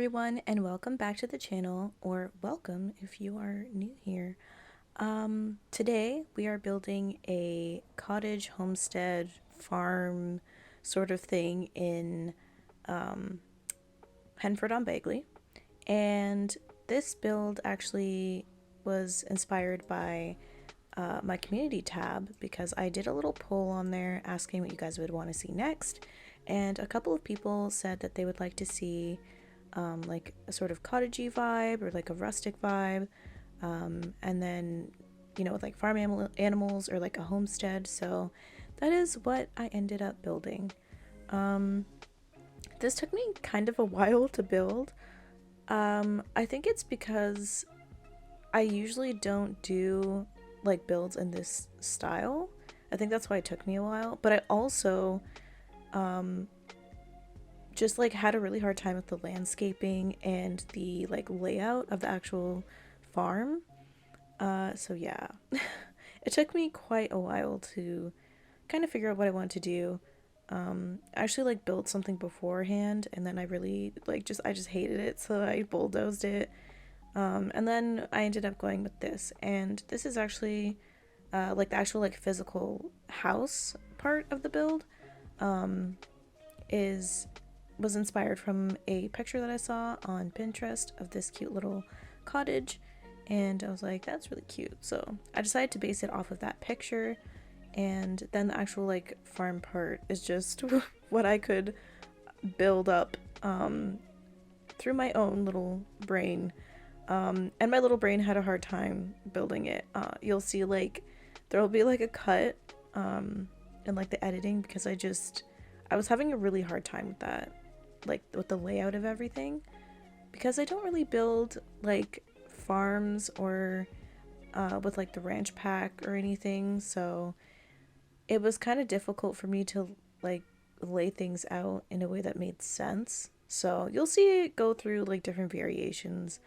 everyone, and welcome back to the channel, or welcome if you are new here. Today we are building a cottage, homestead, farm sort of thing in Henford-on-Bagley, and this build actually was inspired by my community tab because I did a little poll on there asking what you guys would want to see next, and a couple of people said that they would like to see like a sort of cottagey vibe or like a rustic vibe, and then with like farm animals or like a homestead. So that is what I ended up building. This took me kind of a while to build. I think it's because I usually don't do like builds in this style. I think that's why it took me a while, but I also just like had a really hard time with the landscaping and the like layout of the actual farm. So yeah, it took me quite a while to kind of figure out what I wanted to do. I actually like built something beforehand, and then I really like I just hated it, so I bulldozed it. And then I ended up going with this, and this is actually like the actual like physical house part of the build. Is was inspired from a picture that I saw on Pinterest of this cute little cottage, and I was like, that's really cute. So I decided to base it off of that picture, and then the actual like farm part is just what I could build up through my own little brain. And my little brain had a hard time building it. You'll see like there will be like a cut in like the editing because I was having a really hard time with that, like with the layout of everything, because I don't really build like farms or with like the ranch pack or anything, so it was kind of difficult for me to like lay things out in a way that made sense. So you'll see it go through like different variations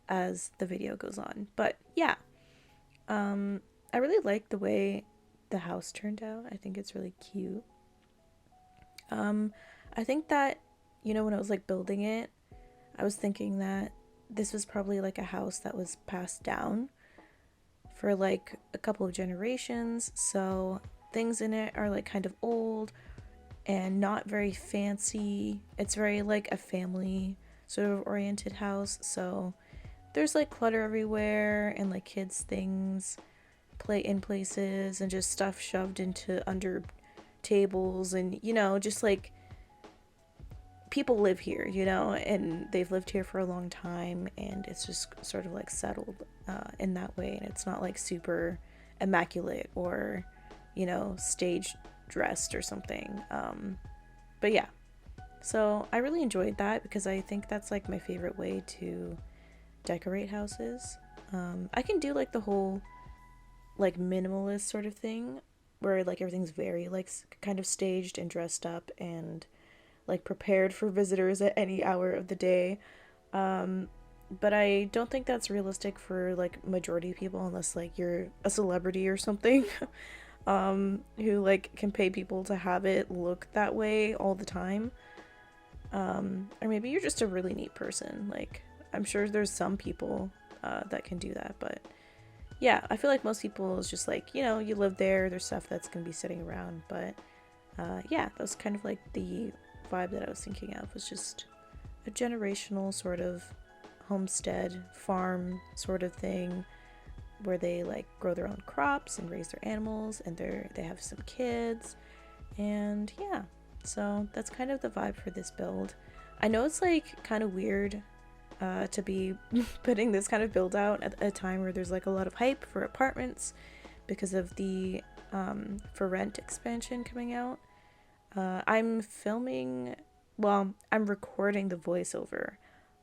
as the video goes on. But yeah, I really like the way the house turned out. I think it's really cute. I think that, when I was like building it, I was thinking that this was probably like a house that was passed down for like a couple of generations. So things in it are like kind of old and not very fancy. It's very like a family sort of oriented house. So there's like clutter everywhere and like kids' things play in places and just stuff shoved into under tables, and just like people live here, and they've lived here for a long time, and it's just sort of like settled in that way, and it's not like super immaculate or stage dressed or something. But yeah, so I really enjoyed that because I think that's like my favorite way to decorate houses. I can do like the whole like minimalist sort of thing where like everything's very like kind of staged and dressed up and like prepared for visitors at any hour of the day. But I don't think that's realistic for like majority of people unless like you're a celebrity or something who like can pay people to have it look that way all the time. Or maybe you're just a really neat person. Like I'm sure there's some people that can do that, but yeah, I feel like most people is just like, you live there's stuff that's gonna be sitting around. But yeah, that was kind of like the vibe that I was thinking of, was just a generational sort of homestead farm sort of thing where they like grow their own crops and raise their animals, and they have some kids, and yeah, so that's kind of the vibe for this build. I know it's like kind of weird to be putting this kind of build out at a time where there's like a lot of hype for apartments because of the for rent expansion coming out. I'm recording the voiceover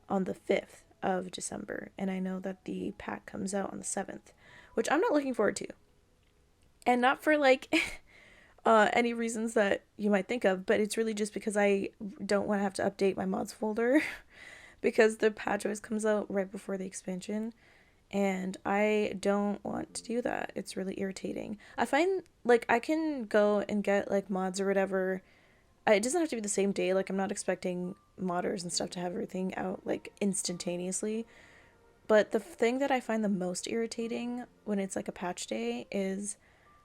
on the 5th of December, and I know that the pack comes out on the 7th, which I'm not looking forward to. And not for like any reasons that you might think of, but it's really just because I don't want to have to update my mods folder because the patch always comes out right before the expansion, and I don't want to do that. It's really irritating. I find like I can go and get like mods or whatever it doesn't have to be the same day. Like, I'm not expecting modders and stuff to have everything out like instantaneously. But the thing that I find the most irritating when it's like a patch day is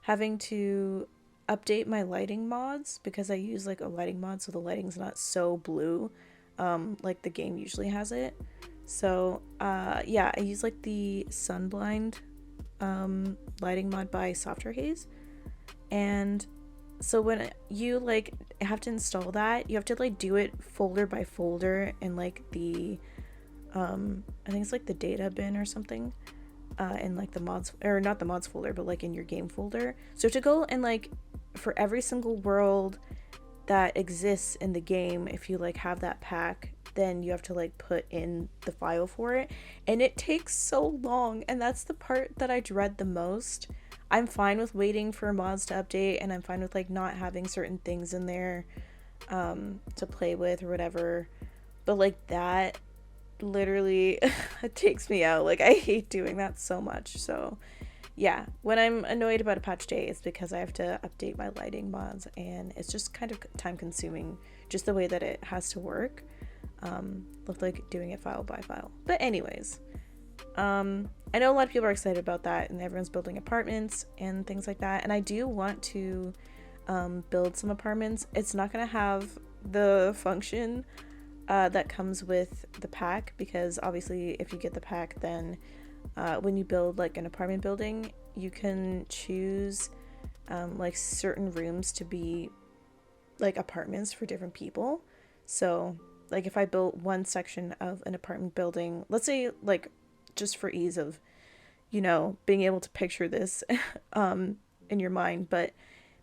having to update my lighting mods, because I use like a lighting mod so the lighting's not so blue like the game usually has it. So yeah, I use like the Sunblind lighting mod by Software Haze. And so when you like have to install that, you have to like do it folder by folder in like the I think it's like the data bin or something, in like the mods, or not the mods folder, but like in your game folder. So to go and like for every single world that exists in the game, if you like have that pack, then you have to like put in the file for it, and it takes so long, and that's the part that I dread the most. I'm fine with waiting for mods to update, and I'm fine with like not having certain things in there to play with or whatever, but like that literally it takes me out. Like, I hate doing that so much. So yeah, when I'm annoyed about a patch day, it's because I have to update my lighting mods, and it's just kind of time consuming, just the way that it has to work, with like doing it file by file. But anyways, I know a lot of people are excited about that, and everyone's building apartments and things like that, and I do want to build some apartments. It's not gonna have the function that comes with the pack, because obviously if you get the pack, then when you build like an apartment building, you can choose like certain rooms to be like apartments for different people. So like if I built one section of an apartment building, let's say, like, just for ease of, you know, being able to picture this in your mind, but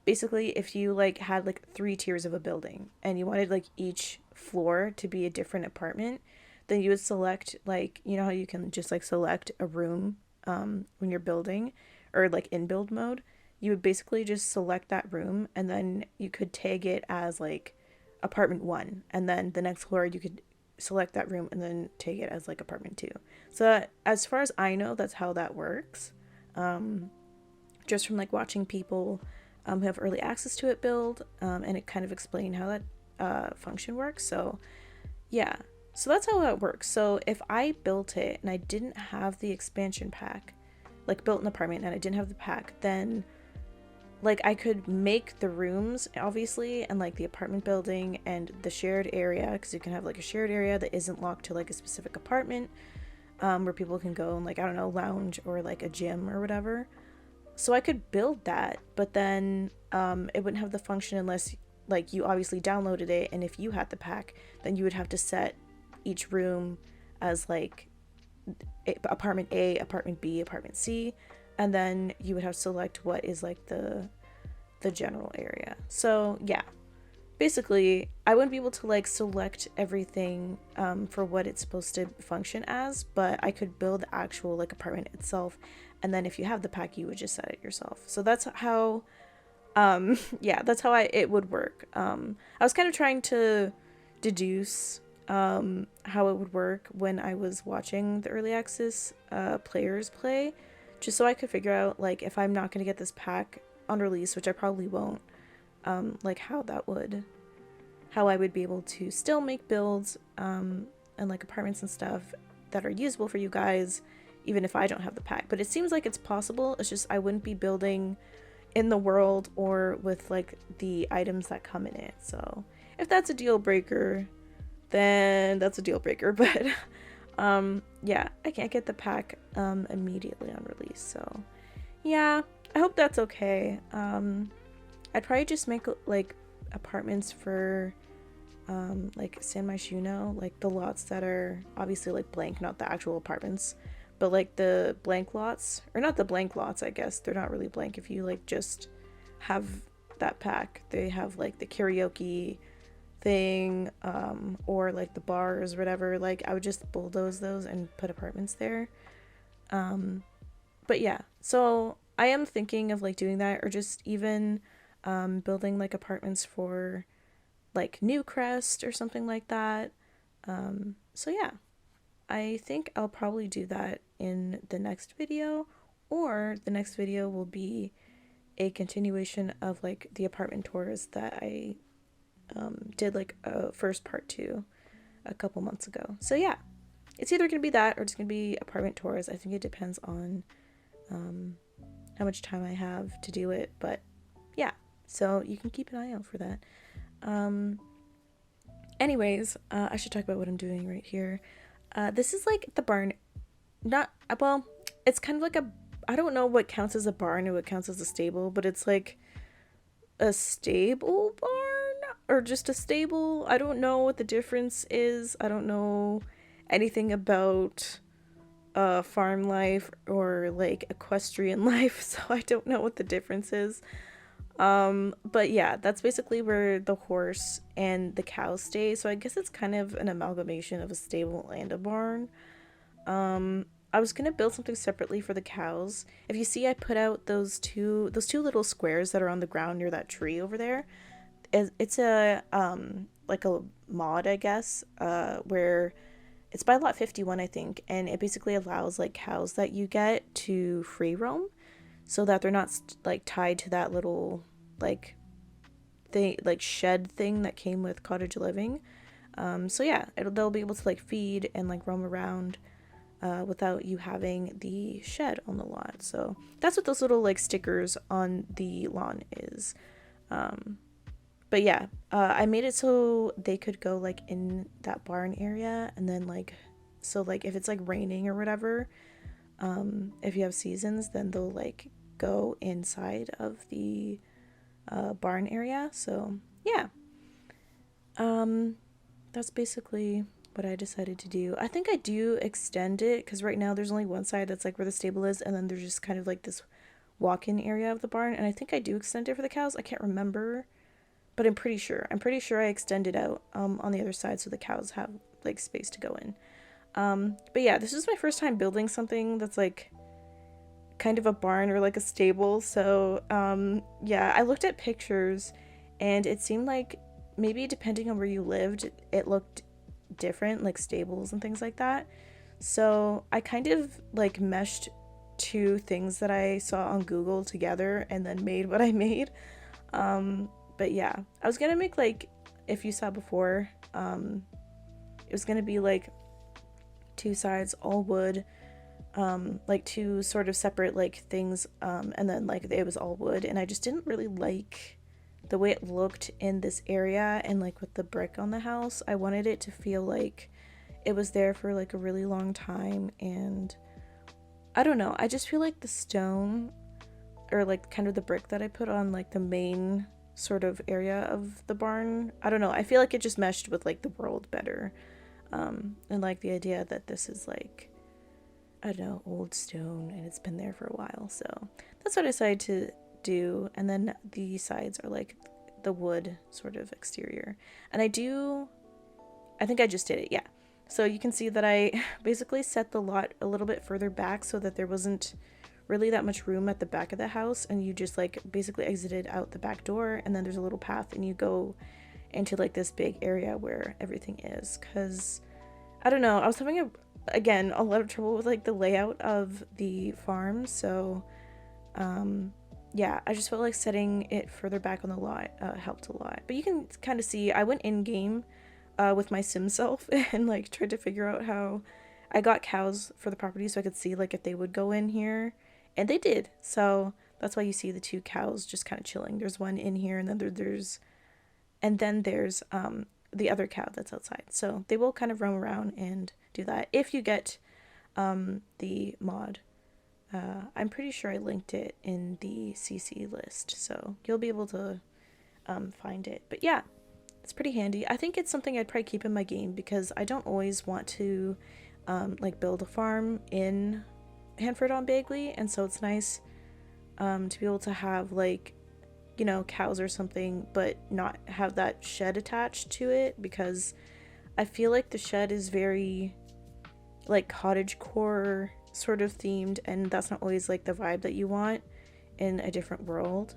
basically if you like had like 3 tiers of a building and you wanted like each floor to be a different apartment, then you would select, like, you know how you can just like select a room when you're building, or like in build mode, you would basically just select that room, and then you could tag it as like apartment 1, and then the next floor you could select that room and then tag it as like apartment 2. So as far as I know, that's how that works, just from like watching people who have early access to it build, and it kind of explain how that function works. So yeah, so that's how it works. So if I built it and I didn't have the expansion pack, like built an apartment and I didn't have the pack, then like I could make the rooms, obviously, and like the apartment building and the shared area, because you can have like a shared area that isn't locked to like a specific apartment, where people can go and like, I don't know, lounge, or like a gym or whatever. So I could build that, but then it wouldn't have the function unless like you obviously downloaded it, and if you had the pack, then you would have to set each room as like apartment A, apartment B, apartment C, and then you would have to select what is like the general area. So yeah, basically I wouldn't be able to like select everything for what it's supposed to function as, but I could build the actual like apartment itself, and then if you have the pack, you would just set it yourself. So that's how yeah, that's how it would work. I was kind of trying to deduce how it would work when I was watching the early access players play, just so I could figure out, like, if I'm not going to get this pack on release, which I probably won't, like how I would be able to still make builds and like apartments and stuff that are usable for you guys, even if I don't have the pack. But it seems like it's possible. It's just I wouldn't be building in the world or with like the items that come in it. So if that's a deal breaker, then that's a deal breaker. But yeah, I can't get the pack immediately on release. So yeah, I hope that's okay. I'd probably just make like apartments for like San Myshuno, like the lots that are obviously like blank, not the actual apartments, but like the blank lots, or not the blank lots, I guess they're not really blank if you like just have that pack. They have like the karaoke thing, or like the bars, whatever. Like I would just bulldoze those and put apartments there. But yeah, so I am thinking of like doing that, or just even building like apartments for like Newcrest or something like that. So yeah, I think I'll probably do that in the next video, or the next video will be a continuation of like the apartment tours that I did like a first part to a couple months ago. So yeah, it's either gonna be that or it's gonna be apartment tours. I think it depends on how much time I have to do it, but yeah, so you can keep an eye out for that. Anyways, I should talk about what I'm doing right here. This is like the barn, not, well, it's kind of like a, I don't know what counts as a barn or what counts as a stable, but it's like a stable barn or just a stable. I don't know what the difference is. I don't know anything about farm life or like equestrian life, so I don't know what the difference is. But yeah, that's basically where the horse and the cows stay. So I guess it's kind of an amalgamation of a stable and a barn. I was gonna build something separately for the cows. If you see, I put out those two little squares that are on the ground near that tree over there. It's a like a mod, I guess, where it's by lot 51, I think, and it basically allows like cows that you get to free roam so that they're not like tied to that little like thing, like shed thing that came with cottage living. So yeah, they'll be able to like feed and like roam around without you having the shed on the lot. So that's what those little like stickers on the lawn is. But yeah, I made it so they could go like in that barn area, and then like, so like if it's like raining or whatever, if you have seasons, then they'll like go inside of the barn area. So yeah, that's basically what I decided to do. I think I do extend it because right now there's only one side that's like where the stable is, and then there's just kind of like this walk-in area of the barn, and I think I do extend it for the cows. I can't remember, but I'm pretty sure I extended out on the other side so the cows have like space to go in. But yeah, this is my first time building something that's like kind of a barn or like a stable. So yeah, I looked at pictures and it seemed like maybe depending on where you lived, it looked different, like stables and things like that. So I kind of like meshed two things that I saw on Google together and then made what I made. But yeah, I was gonna make like, if you saw before, it was gonna be like two sides all wood, like two sort of separate like things, and then like it was all wood, and I just didn't really like the way it looked in this area, and like with the brick on the house, I wanted it to feel like it was there for like a really long time. And I don't know, I just feel like the stone or like kind of the brick that I put on like the main sort of area of the barn, I don't know, I feel like it just meshed with like the world better, and like the idea that this is like, I don't know, old stone and it's been there for a while. So that's what I decided to do. And then the sides are like the wood sort of exterior, and I think I just did it, yeah. So you can see that I basically set the lot a little bit further back so that there wasn't really that much room at the back of the house, and you just like basically exited out the back door, and then there's a little path and you go into like this big area where everything is. Because I don't know, I was having again a lot of trouble with like the layout of the farm. So yeah, I just felt like setting it further back on the lot helped a lot. But you can kind of see I went in game with my sim self and like tried to figure out how I got cows for the property so I could see like if they would go in here, and they did. So that's why you see the two cows just kind of chilling. There's one in here, and then there's the other cow that's outside. So they will kind of roam around and do that if you get the mod. I'm pretty sure I linked it in the CC list, so you'll be able to find it. But yeah, it's pretty handy. I think it's something I'd probably keep in my game because I don't always want to like build a farm in Hanford-on-Bagley, and so it's nice to be able to have like, you know, cows or something, but not have that shed attached to it, because I feel like the shed is very like cottage core sort of themed, and that's not always like the vibe that you want in a different world.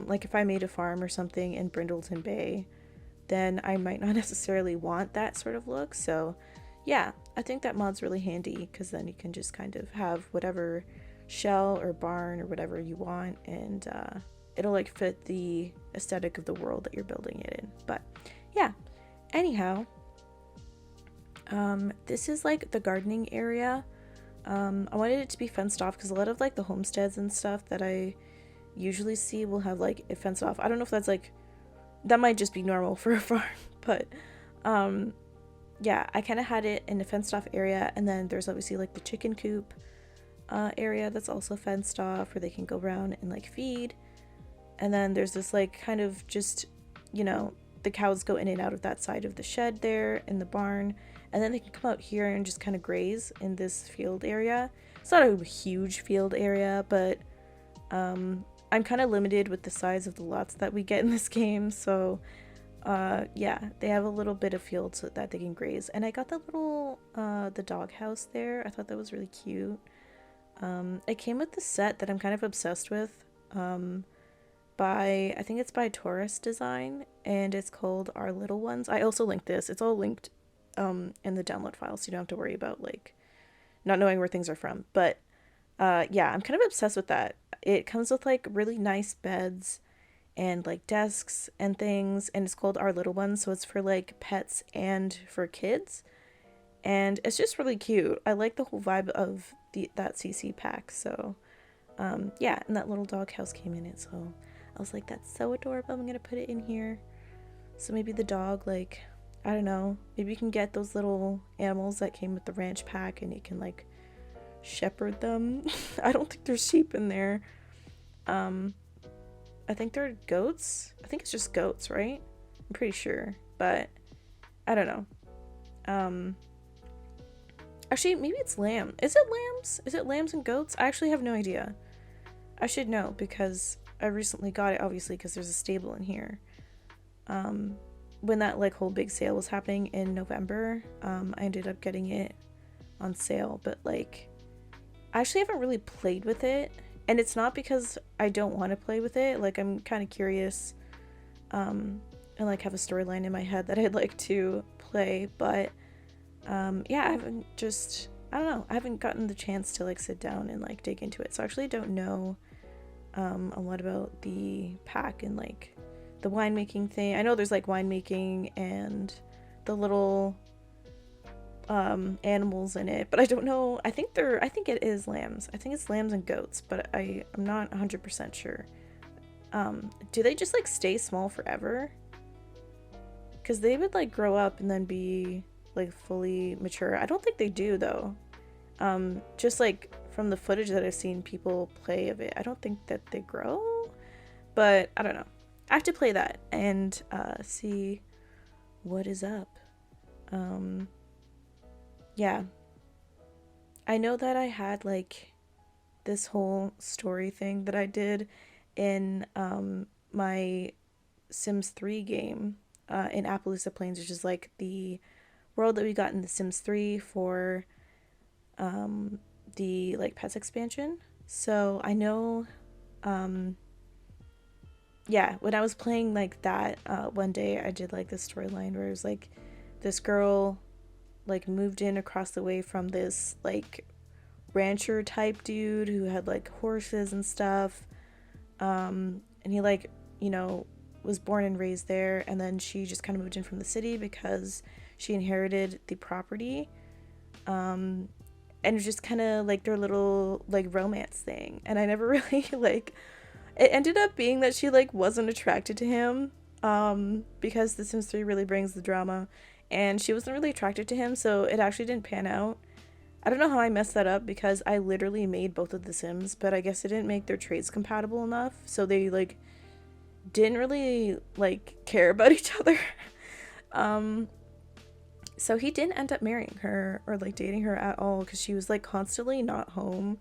Like if I made a farm or something in Brindleton Bay, then I might not necessarily want that sort of look. So yeah, I think that mod's really handy because then you can just kind of have whatever shell or barn or whatever you want, and it'll like fit the aesthetic of the world that you're building it in. But yeah, anyhow, this is like the gardening area. I wanted it to be fenced off because a lot of like the homesteads and stuff that I usually see will have like it fenced off. I don't know if that's like, that might just be normal for a farm, but yeah, I kind of had it in a fenced off area, and then there's obviously like the chicken coop area that's also fenced off where they can go around and like feed. And then there's this like kind of just, you know, the cows go in and out of that side of the shed there in the barn, and then they can come out here and just kind of graze in this field area. It's not a huge field area, but I'm kind of limited with the size of the lots that we get in this game, so yeah, they have a little bit of field so that they can graze. And I got the little the dog house there. I thought that was really cute. It came with the set that I'm kind of obsessed with, by, I think it's by Taurus Design, and it's called Our Little Ones. I also linked this. It's all linked in the download file, so you don't have to worry about like not knowing where things are from. But yeah, I'm kind of obsessed with that. It comes with like really nice beds and like desks and things, and it's called Our Little Ones, so it's for like pets and for kids, and it's just really cute. I like the whole vibe of that CC pack. So yeah, and that little dog house came in it, so I was like, that's so adorable, I'm gonna put it in here. So maybe the dog, like, I don't know, maybe you can get those little animals that came with the ranch pack and you can like shepherd them. I don't think there's sheep in there. I think they're goats. I think it's just goats, right? I'm pretty sure, but I don't know. Actually, maybe it's lamb. Is it lambs? Is it lambs and goats? I actually have no idea. I should know because I recently got it, obviously, because there's a stable in here. When that like whole big sale was happening in November, I ended up getting it on sale, but like I actually haven't really played with it, and it's not because I don't want to play with it. Like, I'm kind of curious, and like have a storyline in my head that I'd like to play, but yeah, I haven't just, I don't know, I haven't gotten the chance to like sit down and like dig into it, so I actually don't know a lot about the pack and like the winemaking thing. I know there's like winemaking and the little animals in it, but I don't know. I think it is lambs. I think it's lambs and goats, but I'm not 100% sure. Do they just like stay small forever? Because they would like grow up and then be like fully mature. I don't think they do though. Just like from the footage that I've seen people play of it, I don't think that they grow, but I don't know. I have to play that and see what is up. Yeah, I know that I had like this whole story thing that I did in my Sims 3 game in Appaloosa Plains, which is like the world that we got in the Sims 3 for the like pets expansion. So I know yeah, when I was playing like that one day, I did like this storyline where it was like this girl like moved in across the way from this like rancher type dude who had like horses and stuff, and he like, you know, was born and raised there, and then she just kind of moved in from the city because she inherited the property, and it was just kind of like their little like romance thing, and I never really like, it ended up being that she like wasn't attracted to him because The Sims 3 really brings the drama, and she wasn't really attracted to him, so it actually didn't pan out. I don't know how I messed that up because I literally made both of the Sims, but I guess I didn't make their traits compatible enough, so they like didn't really like care about each other. So he didn't end up marrying her or like dating her at all because she was like constantly not home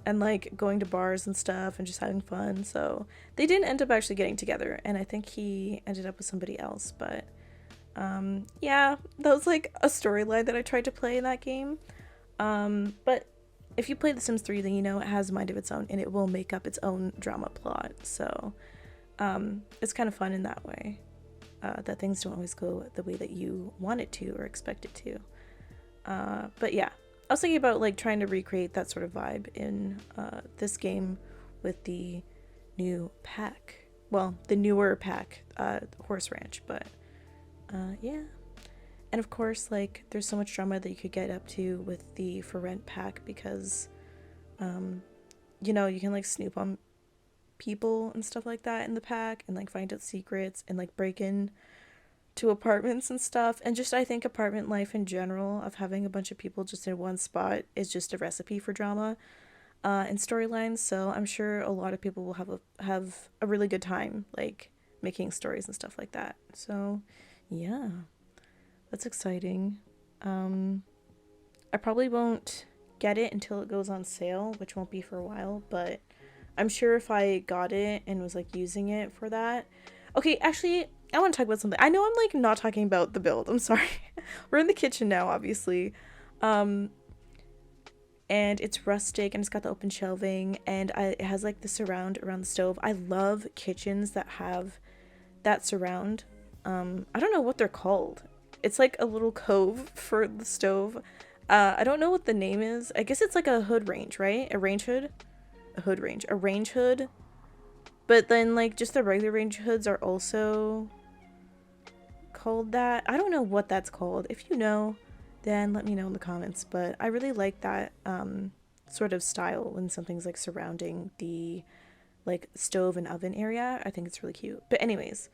and like going to bars and stuff and just having fun. So they didn't end up actually getting together, and I think he ended up with somebody else. But yeah, that was like a storyline that I tried to play in that game. But if you play The Sims 3, then you know it has a mind of its own and it will make up its own drama plot. So it's kind of fun in that way, that things don't always go the way that you want it to or expect it to. But yeah, I was thinking about like trying to recreate that sort of vibe in this game with the new pack. Well, the newer pack, Horse Ranch, but yeah. And of course, like, there's so much drama that you could get up to with the for rent pack because, you know, you can like snoop on people and stuff like that in the pack and like find out secrets and like break in to apartments and stuff. And just, I think apartment life in general of having a bunch of people just in one spot is just a recipe for drama and storylines. So I'm sure a lot of people will have a really good time like making stories and stuff like that. So yeah, that's exciting. I probably won't get it until it goes on sale, which won't be for a while, but I'm sure if I got it and was like using it for that. Okay, actually, I want to talk about something. I know I'm like not talking about the build. I'm sorry. We're in the kitchen now, obviously. Um and it's rustic and it's got the open shelving and it has like the surround around the stove. I love kitchens that have that surround. I don't know what they're called. It's like a little cove for the stove. I don't know what the name is. I guess it's like a hood range, right? A range hood? A hood range. A range hood. But then like just the regular range hoods are also called that. I don't know what that's called. If you know, then let me know in the comments. But I really like that sort of style when something's like surrounding the like stove and oven area. I think it's really cute. But anyways,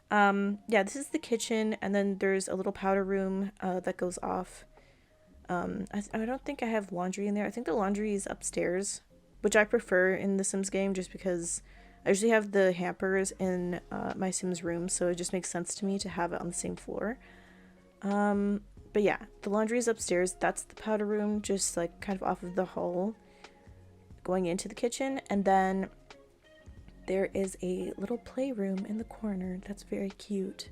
yeah, this is the kitchen, and then there's a little powder room that goes off. I don't think I have laundry in there. I think the laundry is upstairs, which I prefer in the Sims game just because I usually have the hampers in my Sims room, so it just makes sense to me to have it on the same floor. But yeah, the laundry is upstairs. That's the powder room, just like kind of off of the hall going into the kitchen, and then there is a little playroom in the corner that's very cute.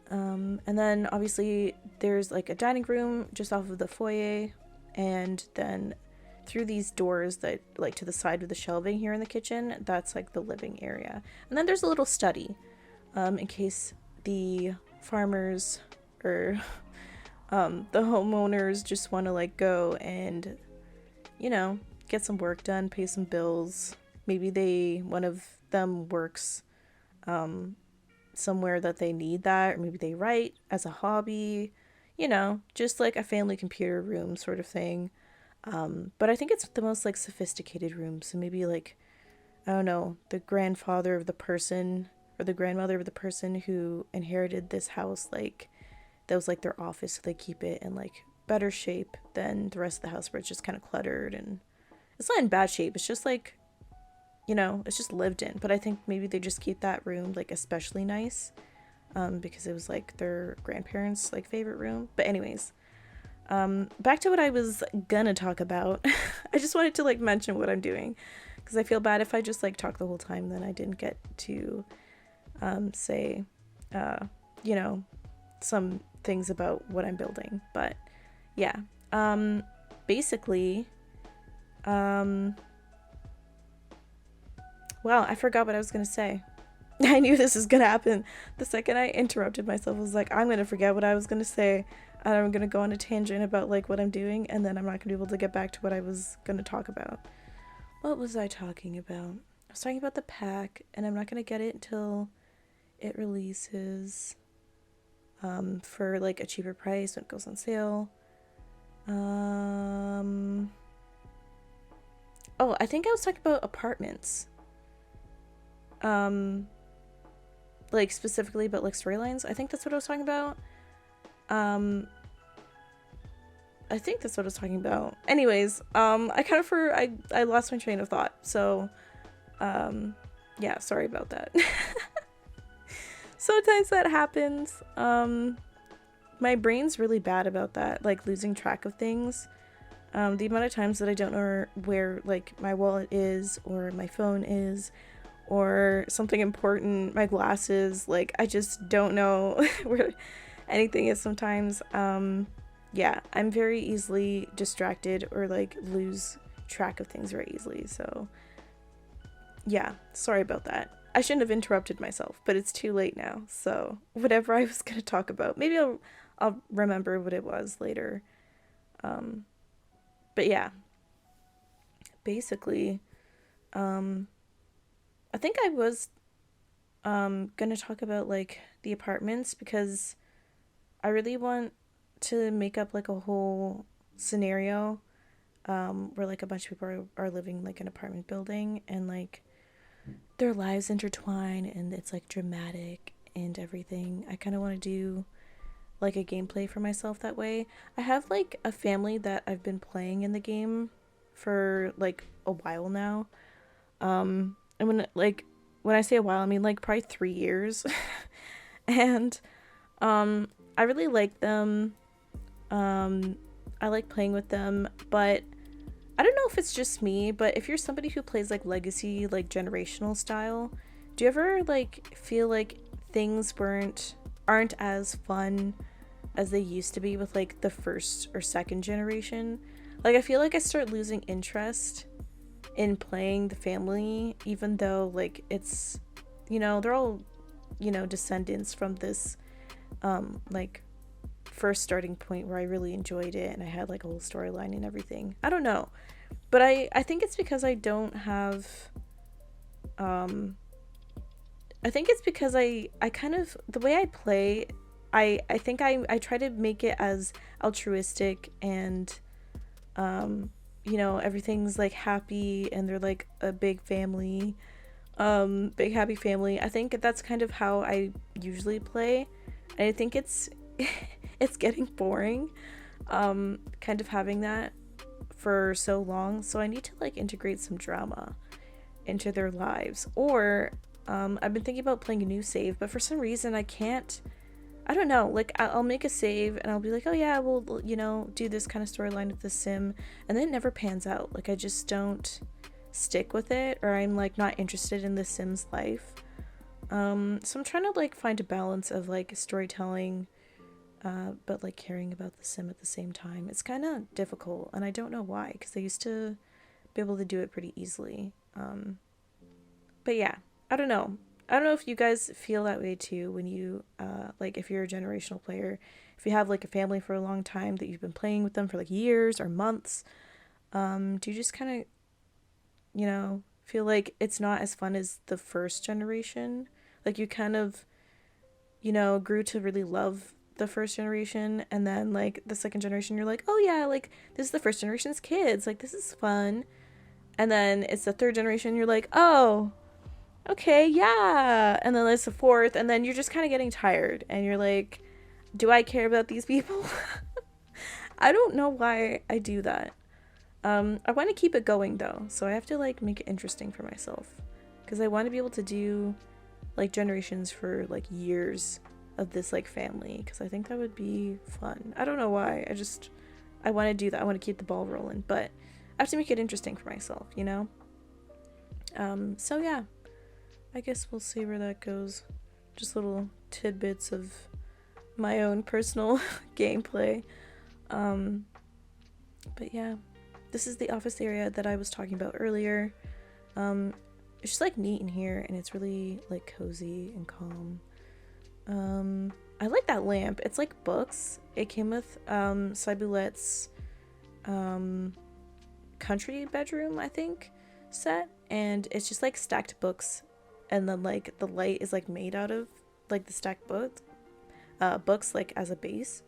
And then obviously there's like a dining room just off of the foyer, and then through these doors that like to the side of the shelving here in the kitchen, that's like the living area. And then there's a little study in case the farmers or the homeowners just want to like go and, you know, get some work done, pay some bills. Maybe one of them works somewhere that they need that, or maybe they write as a hobby, you know, just like a family computer room sort of thing. But I think it's the most like sophisticated room. So maybe like, I don't know, the grandfather of the person or the grandmother of the person who inherited this house, like that was like their office, so they keep it in like better shape than the rest of the house where it's just kind of cluttered. And it's not in bad shape, it's just like, you know, it's just lived in. But I think maybe they just keep that room like especially nice because it was like their grandparents' like favorite room. But anyways, back to what I was gonna talk about. I just wanted to like mention what I'm doing because I feel bad if I just like talk the whole time, then I didn't get to say you know, some things about what I'm building. But yeah, basically wow, I forgot what I was gonna say. I knew this was gonna happen. The second I interrupted myself, I was like, I'm gonna forget what I was gonna say, and I'm gonna go on a tangent about like what I'm doing, and then I'm not gonna be able to get back to what I was gonna talk about. What was I talking about? I was talking about the pack, and I'm not gonna get it until it releases for like a cheaper price when it goes on sale. Oh, I think I was talking about apartments. Like specifically about like storylines. I think that's what I was talking about. I think that's what I was talking about. Anyways, I kind of I lost my train of thought. So, yeah, sorry about that. Sometimes that happens. My brain's really bad about that, like losing track of things. The amount of times that I don't know where like my wallet is or my phone is or something important, my glasses, like I just don't know where anything is sometimes. Yeah, I'm very easily distracted or like lose track of things very easily. So yeah, sorry about that. I shouldn't have interrupted myself, but it's too late now. So whatever I was going to talk about, maybe I'll remember what it was later. But yeah, basically, I think I was gonna talk about like the apartments because I really want to make up like a whole scenario where like a bunch of people are living like an apartment building and like their lives intertwine and it's like dramatic and everything. I kind of want to do like a gameplay for myself that way. I have like a family that I've been playing in the game for like a while now. And when I say a while, I mean like probably 3 years. And I really like them. I like playing with them, but I don't know if it's just me, but if you're somebody who plays like legacy, like generational style, do you ever like feel like things aren't as fun as they used to be with like the first or second generation? Like I feel like I start losing interest in playing the family, even though like it's, they're all, descendants from this like first starting point where I really enjoyed it and I had like a whole storyline and everything. I don't know. But I think it's because I don't have I think it's because I kind of the way I play, I think I try to make it as altruistic and everything's like happy and they're like a big family. Big happy family. I think that's kind of how I usually play. And I think it's it's getting boring kind of having that for so long, so I need to like integrate some drama into their lives. Or I've been thinking about playing a new save, but for some reason I don't know, like I'll make a save and I'll be like, oh yeah, we'll do this kind of storyline with the sim, and then it never pans out. Like I just don't stick with it, or I'm like not interested in the sim's life. So I'm trying to like find a balance of like storytelling but like caring about the sim at the same time. It's kind of difficult, and I don't know why, because I used to be able to do it pretty easily. But yeah, I don't know. I don't know if you guys feel that way too when you, like if you're a generational player, if you have like a family for a long time that you've been playing with them for like years or months, do you just kind of, feel like it's not as fun as the first generation? Like you kind of, grew to really love the first generation, and then like the second generation you're like, oh yeah, like this is the first generation's kids, like this is fun. And then it's the third generation, you're like, oh okay, yeah. And then it's the fourth, and then you're just kind of getting tired and you're like, do I care about these people? I don't know why I do that. I want to keep it going though, so I have to like make it interesting for myself, because I want to be able to do like generations for like years of this like family, because I think that would be fun. I don't know why. I want to do that. I want to keep the ball rolling, but I have to make it interesting for myself, So yeah, I guess we'll see where that goes. Just little tidbits of my own personal gameplay. But yeah, this is the office area that I was talking about earlier. It's just like neat in here, and it's really like cozy and calm. I like that lamp. It's like books. It came with Cybulette's country bedroom, I think, set, and it's just like stacked books, and then like the light is like made out of like the stacked books like as a base.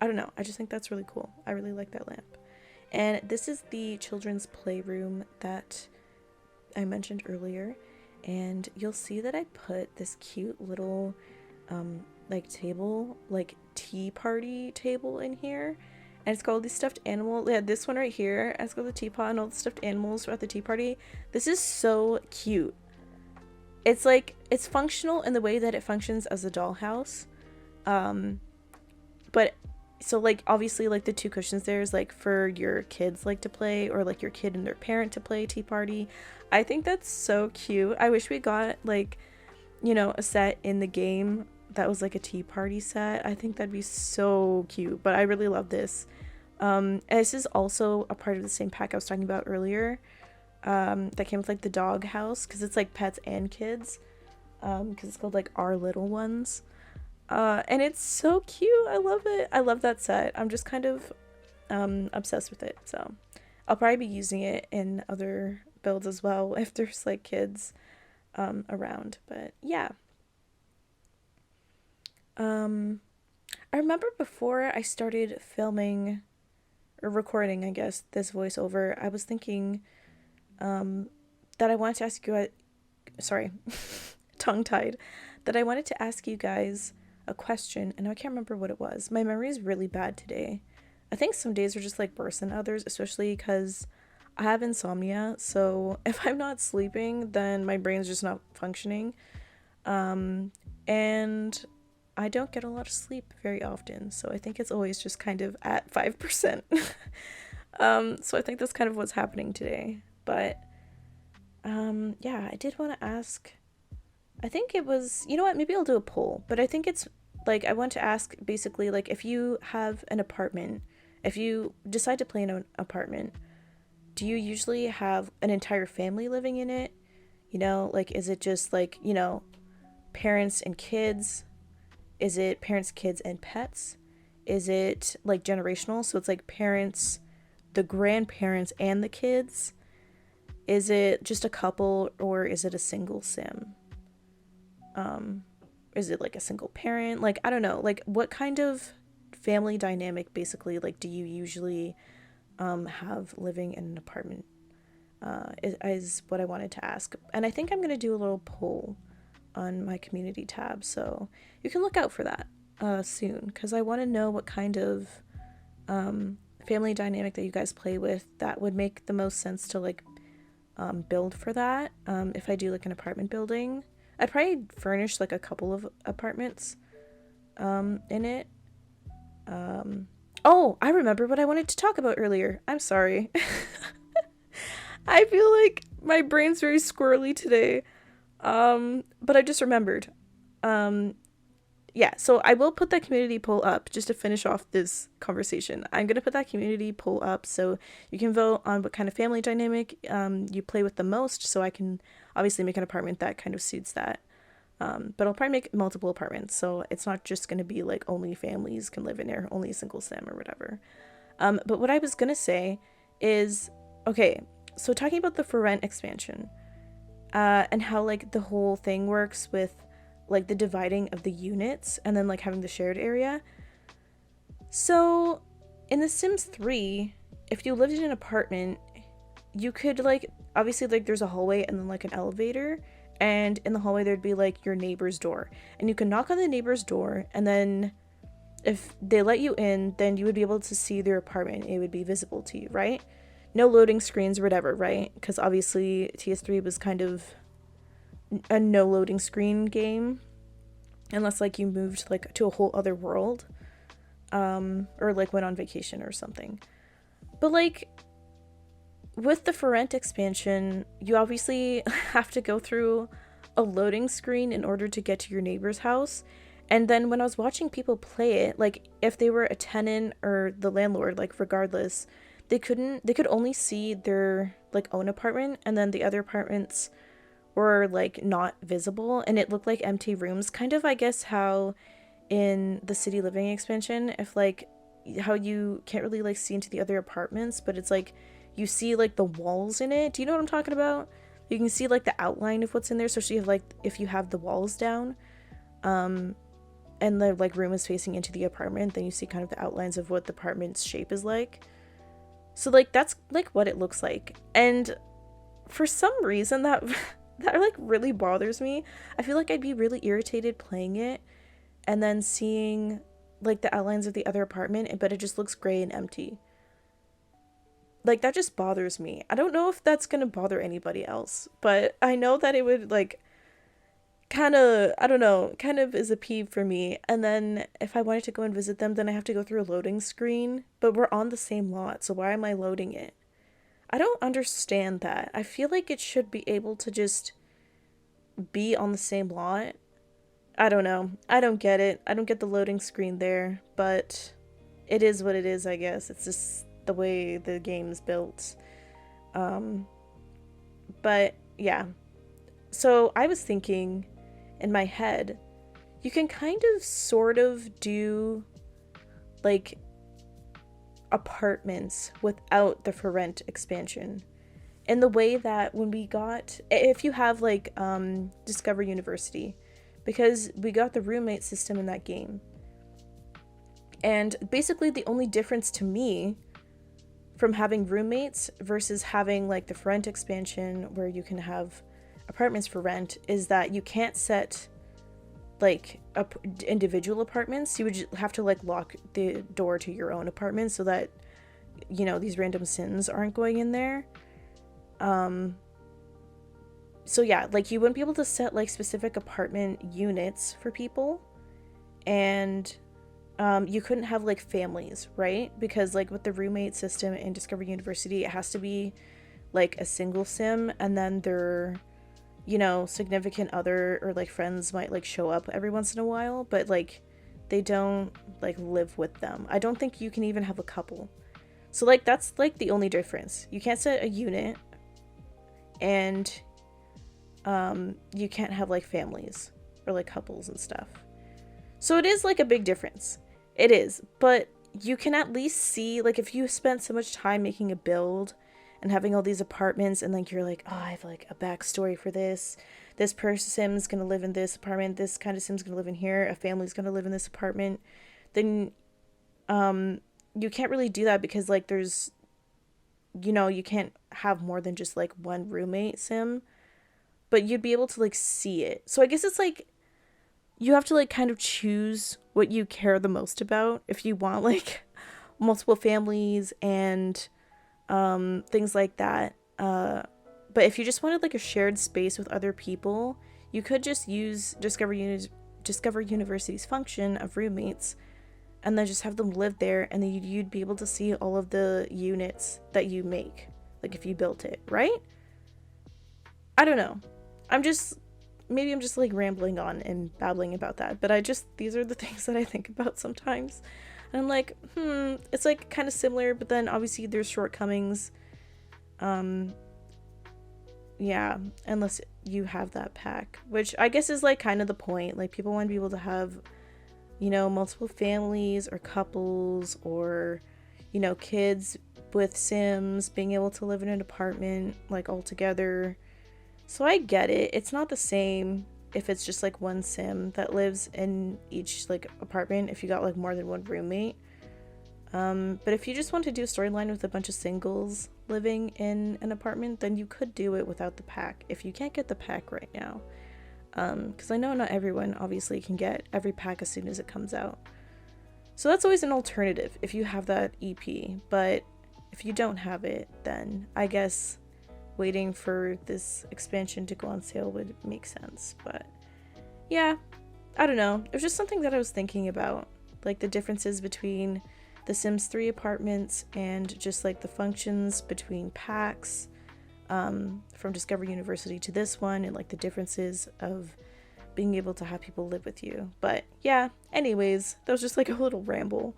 I don't know, I just think that's really cool. I really like that lamp. And this is the children's playroom that I mentioned earlier, and you'll see that I put this cute little like table, like tea party table in here, and it's got all these stuffed animals. Yeah, this one right here, it's got the teapot and all the stuffed animals at the tea party. This is so cute. It's like, it's functional in the way that it functions as a dollhouse, but so like obviously like the two cushions there is like for your kids like to play, or like your kid and their parent to play tea party. I think that's so cute. I wish we got like, a set in the game that was like a tea party set. I think that'd be so cute, but I really love this. And this is also a part of the same pack I was talking about earlier, that came with like the dog house, because it's like pets and kids, because it's called like Our Little Ones. And it's so cute. I love it. I love that set. I'm just kind of obsessed with it, so I'll probably be using it in other builds as well if there's like kids. around. But yeah. I remember before I started filming or recording, I guess, this voiceover, I was thinking that I wanted to ask you, sorry, tongue-tied, that I wanted to ask you guys a question, and I can't remember what it was. My memory is really bad today. I think some days are just like worse than others, especially because I have insomnia, so if I'm not sleeping, then my brain's just not functioning. And I don't get a lot of sleep very often, so I think it's always just kind of at 5%. So I think that's kind of what's happening today. But yeah, I did want to ask, I think it was, you know what, maybe I'll do a poll, but I think it's like, I want to ask basically, like, if you have an apartment, if you decide to play in an apartment, do you usually have an entire family living in it? You know, like, is it just like, you know, parents and kids? Is it parents, kids, and pets? Is it like generational? So it's like parents, the grandparents, and the kids? Is it just a couple, or is it a single sim? Is it like a single parent? Like, I don't know. Like, what kind of family dynamic basically like do you usually have living in an apartment? Is what I wanted to ask. And I think I'm gonna do a little poll on my community tab, so you can look out for that soon, because I want to know what kind of family dynamic that you guys play with that would make the most sense to like build for that. If I do like an apartment building, I'd probably furnish like a couple of apartments in it. Oh, I remember what I wanted to talk about earlier. I'm sorry. I feel like my brain's very squirrely today. But I just remembered. Yeah, so I will put that community poll up just to finish off this conversation. I'm going to put that community poll up so you can vote on what kind of family dynamic you play with the most, so I can obviously make an apartment that kind of suits that. But I'll probably make multiple apartments, so it's not just going to be like only families can live in there, only a single sim or whatever. But what I was going to say is, okay, so talking about the for rent expansion, and how like the whole thing works with like the dividing of the units and then like having the shared area. So in The Sims 3, if you lived in an apartment, you could like, obviously like there's a hallway and then like an elevator, and in the hallway there'd be like your neighbor's door, and you can knock on the neighbor's door, and then if they let you in, then you would be able to see their apartment. It would be visible to you, right? No loading screens or whatever, right? Because obviously TS3 was kind of a no loading screen game, unless like you moved like to a whole other world, or like went on vacation or something. But like with the for rent expansion, you obviously have to go through a loading screen in order to get to your neighbor's house. And then when I was watching people play it, like if they were a tenant or the landlord, like regardless, they could only see their like own apartment, and then the other apartments were like not visible, and it looked like empty rooms, kind of I guess how in the city living expansion, if like how you can't really like see into the other apartments, but it's like you see like the walls in it. Do you know what I'm talking about? You can see like the outline of what's in there, so you have like, if you have the walls down and the like room is facing into the apartment, then you see kind of the outlines of what the apartment's shape is like. So like that's like what it looks like. And for some reason that that like really bothers me. I feel like I'd be really irritated playing it and then seeing like the outlines of the other apartment, but it just looks gray and empty. Like that just bothers me. I don't know if that's gonna bother anybody else, but I know that it would like kind of, I don't know, kind of is a peeve for me. And then if I wanted to go and visit them, then I have to go through a loading screen, but we're on the same lot, so why am I loading it? I don't understand that. I feel like it should be able to just be on the same lot. I don't know. I don't get it. I don't get the loading screen there, but it is what it is, I guess. It's just the way the game's built. But yeah. So I was thinking in my head, you can kind of sort of do like apartments without the for rent expansion in the way that when we got, if you have like Discover University, because we got the roommate system in that game. And basically the only difference to me from having roommates versus having like the rent expansion where you can have apartments for rent is that you can't set like individual apartments. You would just have to like lock the door to your own apartment so that, you know, these random Sims aren't going in there. So yeah, like you wouldn't be able to set like specific apartment units for people, and you couldn't have like families, right? Because like with the roommate system in Discover University, it has to be like a single sim, and then their, you know, significant other or like friends might like show up every once in a while, but like they don't like live with them. I don't think you can even have a couple. So like that's like the only difference. You can't set a unit, and you can't have like families or like couples and stuff. So it is like a big difference. It is, but you can at least see, like, if you spent so much time making a build and having all these apartments, and like you're like, oh, I have like a backstory for this. This person's gonna live in this apartment. This kind of sim's gonna live in here. A family's gonna live in this apartment. Then, you can't really do that because like there's, you know, you can't have more than just like one roommate sim, but you'd be able to like see it. So I guess it's like you have to like kind of choose what you care the most about. If you want like multiple families and things like that, but if you just wanted like a shared space with other people, you could just use Discover University's function of roommates, and then just have them live there, and then you'd be able to see all of the units that you make, like if you built it, right? I don't know. Maybe I'm just like rambling on and babbling about that, but these are the things that I think about sometimes. And I'm like, it's like kind of similar, but then obviously there's shortcomings. Yeah, unless you have that pack, which I guess is like kind of the point. Like people want to be able to have, you know, multiple families or couples, or, you know, kids with Sims being able to live in an apartment like all together. So I get it. It's not the same if it's just like one sim that lives in each like apartment if you got like more than one roommate. But if you just want to do a storyline with a bunch of singles living in an apartment, then you could do it without the pack if you can't get the pack right now. Because I know not everyone obviously can get every pack as soon as it comes out. So that's always an alternative if you have that EP. But if you don't have it, then I guess waiting for this expansion to go on sale would make sense. But yeah, I don't know. It was just something that I was thinking about, like the differences between the Sims 3 apartments and just like the functions between packs from Discover University to this one, and like the differences of being able to have people live with you. But yeah, anyways, that was just like a little ramble.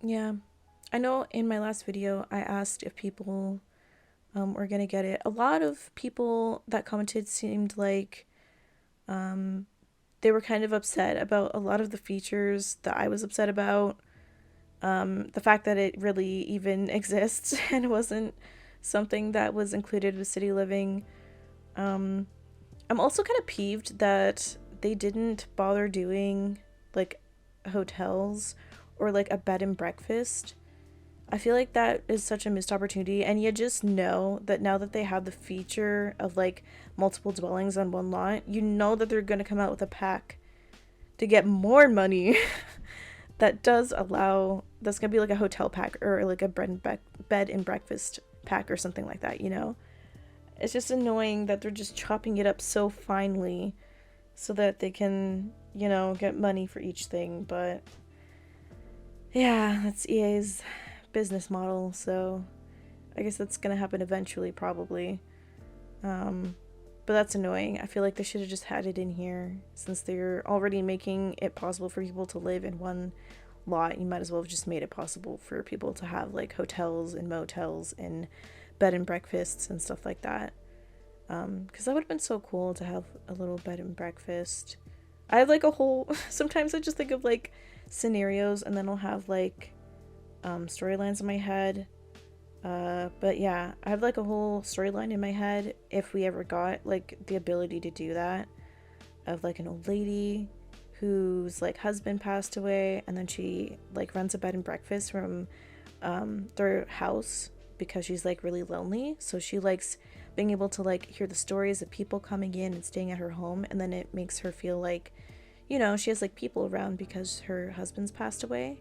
Yeah, I know in my last video I asked if people were gonna get it. A lot of people that commented seemed like they were kind of upset about a lot of the features that I was upset about. The fact that it really even exists and wasn't something that was included with City Living. I'm also kind of peeved that they didn't bother doing like hotels or like a bed and breakfast. I feel like that is such a missed opportunity, and you just know that now that they have the feature of like multiple dwellings on one lot, you know that they're going to come out with a pack to get more money that does allow, that's going to be like a hotel pack or like a bed and breakfast pack or something like that, you know? It's just annoying that they're just chopping it up so finely so that they can, you know, get money for each thing. But yeah, that's EA's business model, so I guess that's gonna happen eventually, probably. But that's annoying. I feel like they should have just had it in here, since they're already making it possible for people to live in one lot. You might as well have just made it possible for people to have like hotels and motels and bed and breakfasts and stuff like that, because that would have been so cool to have a little bed and breakfast. I have like a whole sometimes I just think of like scenarios, and then I'll have like storylines in my head. But yeah, I have like a whole storyline in my head if we ever got like the ability to do that, of like an old lady whose like husband passed away, and then she like runs a bed and breakfast from their house because she's like really lonely. So she likes being able to like hear the stories of people coming in and staying at her home, and then it makes her feel like, you know, she has like people around because her husband's passed away.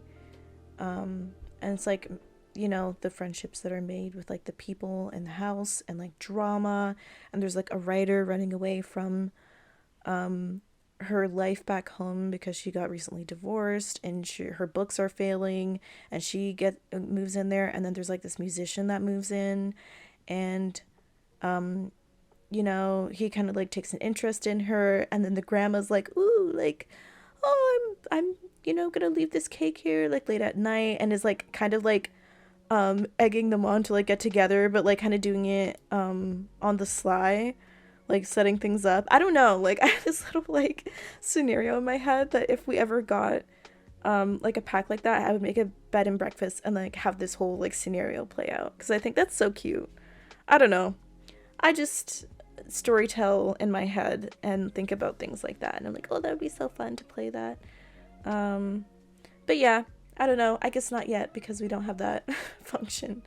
And it's like, you know, the friendships that are made with like the people in the house, and like drama, and there's like a writer running away from her life back home because she got recently divorced, and her books are failing, and she moves in there, and then there's like this musician that moves in, and you know, he kind of like takes an interest in her, and then the grandma's like, ooh, like, oh, I'm you know, gonna leave this cake here like late at night, and is like kind of like egging them on to like get together, but like kind of doing it on the sly, like setting things up. I don't know, like I have this little like scenario in my head that if we ever got like a pack like that, I would make a bed and breakfast and like have this whole like scenario play out, because I think that's so cute. I don't know, I just storytell in my head and think about things like that, and I'm like, oh, that would be so fun to play that. But yeah, I don't know, I guess not yet because we don't have that function.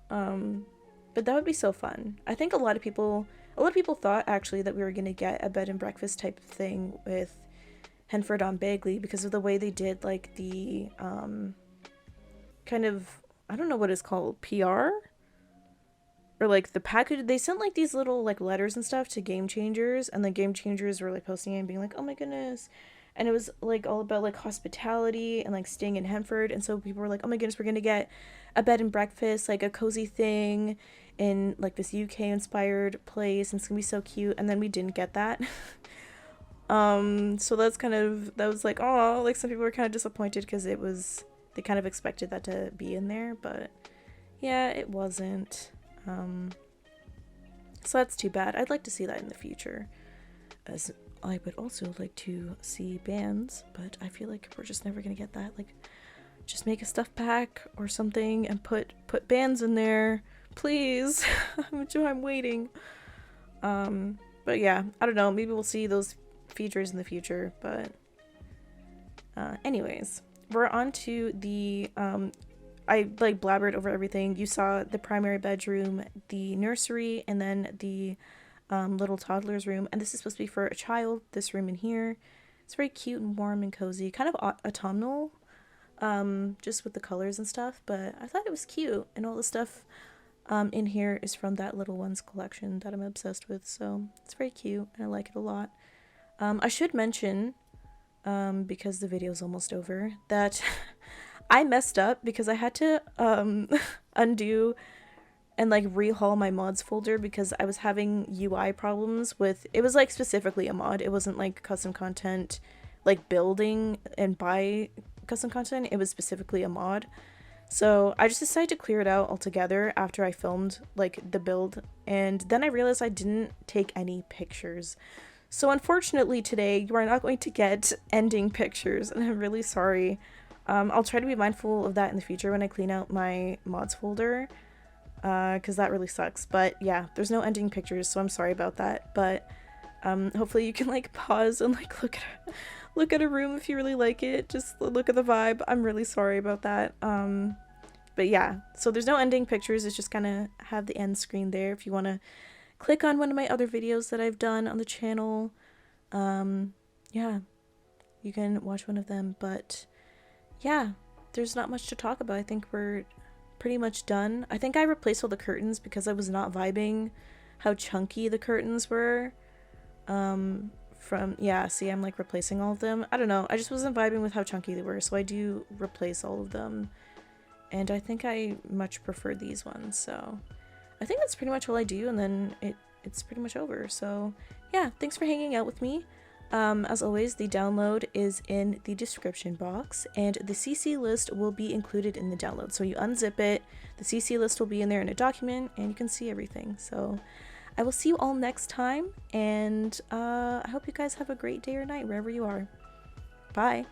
But that would be so fun. I think a lot of people thought actually that we were gonna get a bed and breakfast type of thing with Henford on Bagley because of the way they did like the kind of, I don't know what it's called, PR, or like the package. They sent like these little like letters and stuff to Game Changers, and the Game Changers were like posting it and being like, oh my goodness, and it was like all about like hospitality and like staying in Henford, and so people were like, oh my goodness, we're gonna get a bed and breakfast, like a cozy thing in like this UK inspired place, and it's gonna be so cute. And then we didn't get that. So that was like, oh, like some people were kind of disappointed because they kind of expected that to be in there, but yeah, it wasn't. So that's too bad. I'd like to see that in the future, as I would also like to see bands, but I feel like we're just never gonna get that. Like, just make a stuff pack or something and put bands in there, please. I'm waiting. But yeah, I don't know, maybe we'll see those features in the future. But anyways, we're on to the I like blabbered over everything. You saw the primary bedroom, the nursery, and then the little toddler's room, and this is supposed to be for a child, this room in here. It's very cute and warm and cozy, kind of autumnal, just with the colors and stuff, but I thought it was cute, and all the stuff in here is from that Little Ones collection that I'm obsessed with, so it's very cute and I like it a lot. I should mention, because the video is almost over, that I messed up because I had to undo and like rehaul my mods folder because I was having UI problems with, it was like specifically a mod, it wasn't like custom content, like building and buy custom content, it was specifically a mod. So I just decided to clear it out altogether after I filmed like the build, and then I realized I didn't take any pictures. So unfortunately today you are not going to get ending pictures, and I'm really sorry. I'll try to be mindful of that in the future when I clean out my mods folder, because that really sucks. But yeah, there's no ending pictures, so I'm sorry about that. But hopefully you can like pause and like look at a room if you really like it. Just look at the vibe. I'm really sorry about that. But yeah, so there's no ending pictures. It's just gonna have the end screen there if you want to click on one of my other videos that I've done on the channel. Yeah, you can watch one of them. But yeah, there's not much to talk about. I think we're pretty much done. I think I replaced all the curtains because I was not vibing how chunky the curtains were. Yeah, see, I'm like replacing all of them. I don't know, I just wasn't vibing with how chunky they were, so I do replace all of them. And I think I much prefer these ones, so I think that's pretty much all I do, and then it's pretty much over. So yeah, thanks for hanging out with me. As always, the download is in the description box, and the CC list will be included in the download. So you unzip it, the CC list will be in there in a document, and you can see everything. So I will see you all next time, and I hope you guys have a great day or night wherever you are. Bye!